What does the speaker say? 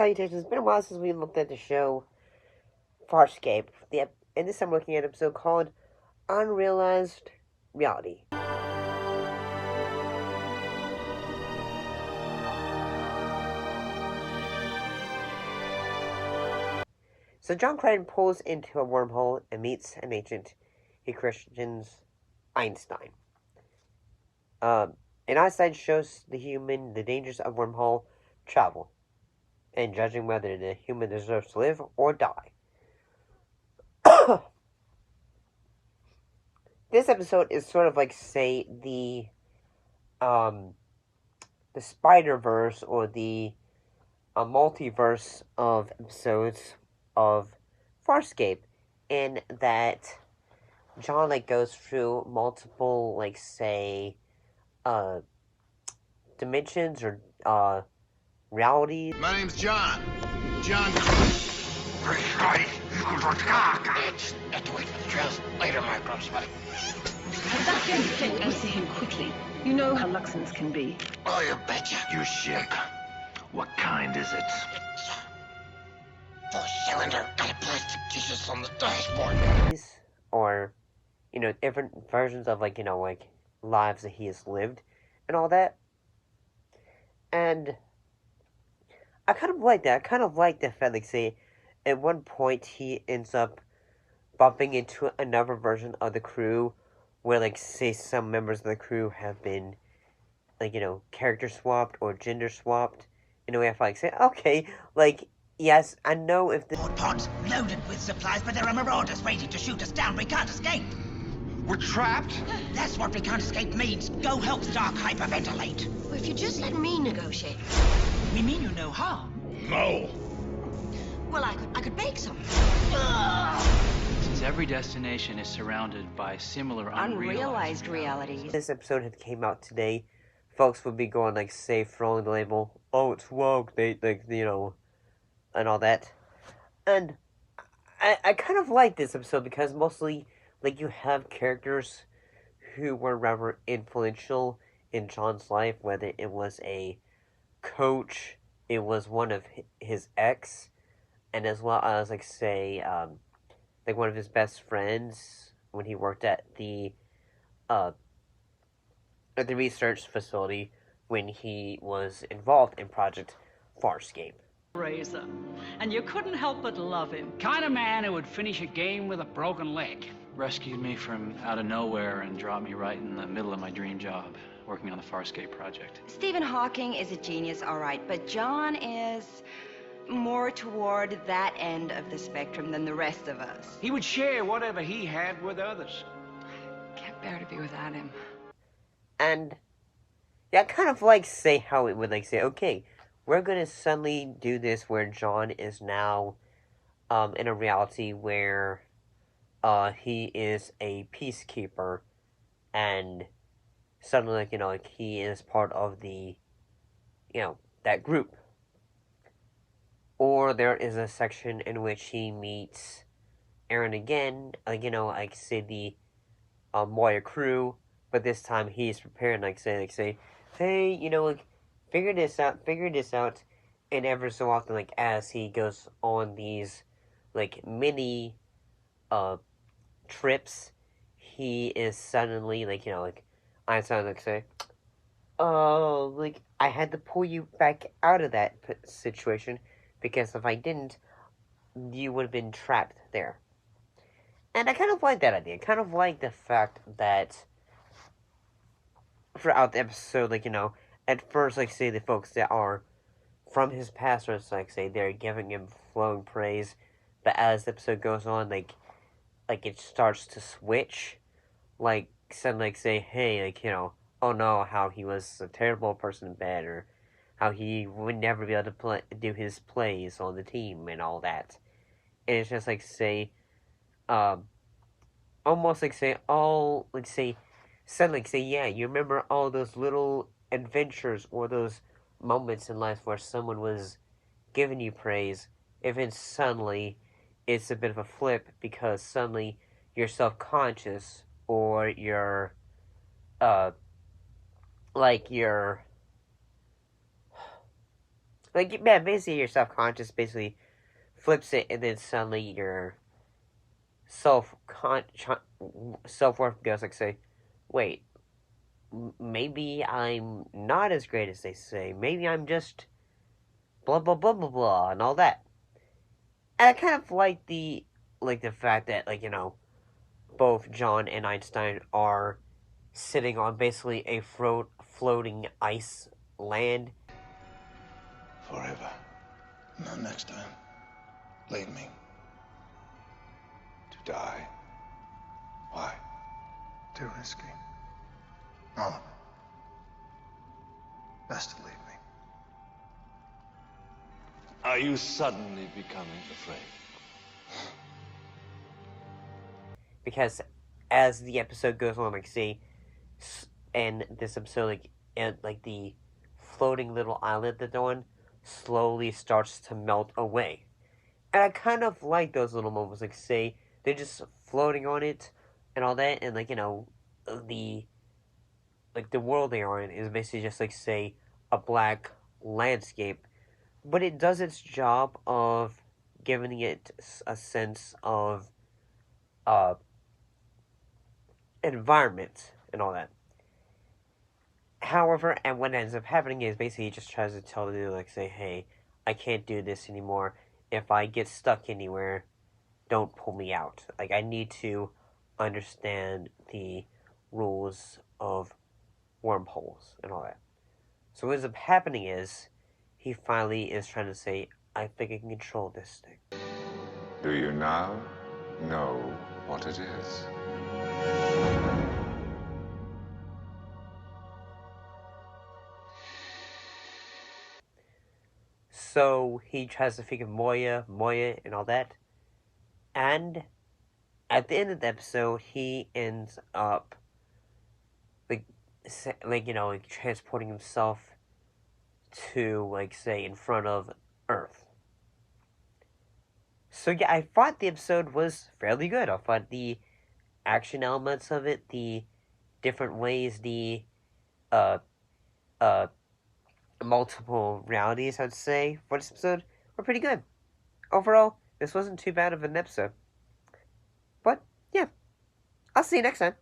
Salutations, it's been a while since we looked at the show Farscape. And this time we're looking at an episode called Unrealized Reality. So John Crichton pulls into a wormhole and meets an agent he questions Einstein. And Einstein shows the human the dangers of wormhole travel and judging whether the human deserves to live or die. This episode is sort of like, say, the Spider-Verse or the multiverse of episodes of Farscape, in that John goes through multiple dimensions or realities. My name's John. John. Later, microscope. That's going to get us to him quickly. You know how Luxons can be. Oh, you betcha. Your ship. What kind is it? Four-cylinder. Got a plastic Jesus on the dashboard. Or, different versions of, lives that he has lived and all that. And I kind of like that. I kind of like the fact, say, at one point he ends up bumping into another version of the crew where, say, some members of the crew have been, character swapped or gender swapped. In a way, I feel say, okay, yes, I know if the pods loaded with supplies, but there are marauders waiting to shoot us down. We can't escape. We're trapped? That's what we can't escape means. Go help Stark hyperventilate. Well, if you just let me negotiate. We mean you no harm. No. Well, I could bake some. Since every destination is surrounded by similar unrealized realities. If this episode had came out today, folks would be going, say, throwing the label, oh, it's woke, they, and all that. And I kind of like this episode because mostly, you have characters who were rather influential in John's life, whether it was a coach, it was one of his ex, and as well as, one of his best friends when he worked at the research facility when he was involved in Project Farscape. Razor. And you couldn't help but love him. Kind of man who would finish a game with a broken leg. Rescued me from out of nowhere and dropped me right in the middle of my dream job, working on the Farscape project. Stephen Hawking is a genius, all right, but John is more toward that end of the spectrum than the rest of us. He would share whatever he had with others. Can't bear to be without him. And, yeah, kind of say how it would, say, okay, we're gonna suddenly do this where John is now, in a reality where, he is a peacekeeper, and suddenly, he is part of the, that group. Or there is a section in which he meets Aaron again, say the, Moya crew, but this time he's prepared, say, hey, figure this out, and ever so often, as he goes on these, mini, trips, he is suddenly, Einstein, say, oh, I had to pull you back out of that situation, because if I didn't, you would have been trapped there. And I kind of like that idea. I kind of like the fact that throughout the episode, at first, say, the folks that are from his past, or say, they're giving him flowing praise, but as the episode goes on, it starts to switch, suddenly, say, hey, oh no, how he was a terrible person in bed, or how he would never be able to do his plays on the team, and all that. And it's just, say, almost, say, all, suddenly, say, yeah, you remember all those little adventures or those moments in life where someone was giving you praise, if it's suddenly it's a bit of a flip because suddenly you're self-conscious or you're like, yeah, basically your subconscious basically flips it, and then suddenly your self worth goes like, say, wait, maybe I'm not as great as they say. Maybe I'm just blah blah blah blah blah and all that. And I kind of like the fact that, like, both John and Einstein are sitting on basically a floating ice land. Forever. Not next time. Leave me. To die. Why? Too risky. Oh. Best to leave me. Are you suddenly becoming afraid? Because as the episode goes on, like, say, and this episode, like, and like the floating little island that they're on slowly starts to melt away. And I kind of like those little moments, like, say, they're just floating on it and all that, and, like, the world they are in is basically just, like, say, a black landscape, but it does its job of giving it a sense of uh environment and all that. However, and what ends up happening is basically he just tries to tell the dude, like, say, hey, I can't do this anymore. If I get stuck anywhere, don't pull me out. Like, I need to understand the rules of wormholes and all that. So what ends up happening is he finally is trying to say, I think I can control this thing. Do you now know what it is? So he tries to figure Moya, and all that. And at the end of the episode, he ends up like, like transporting himself to, like, say, in front of Earth. So yeah, I thought the episode was fairly good. I thought the action elements of it, the different ways, the uh uh multiple realities, I'd say, for this episode were pretty good. Overall, this wasn't too bad of an episode. But yeah, I'll see you next time.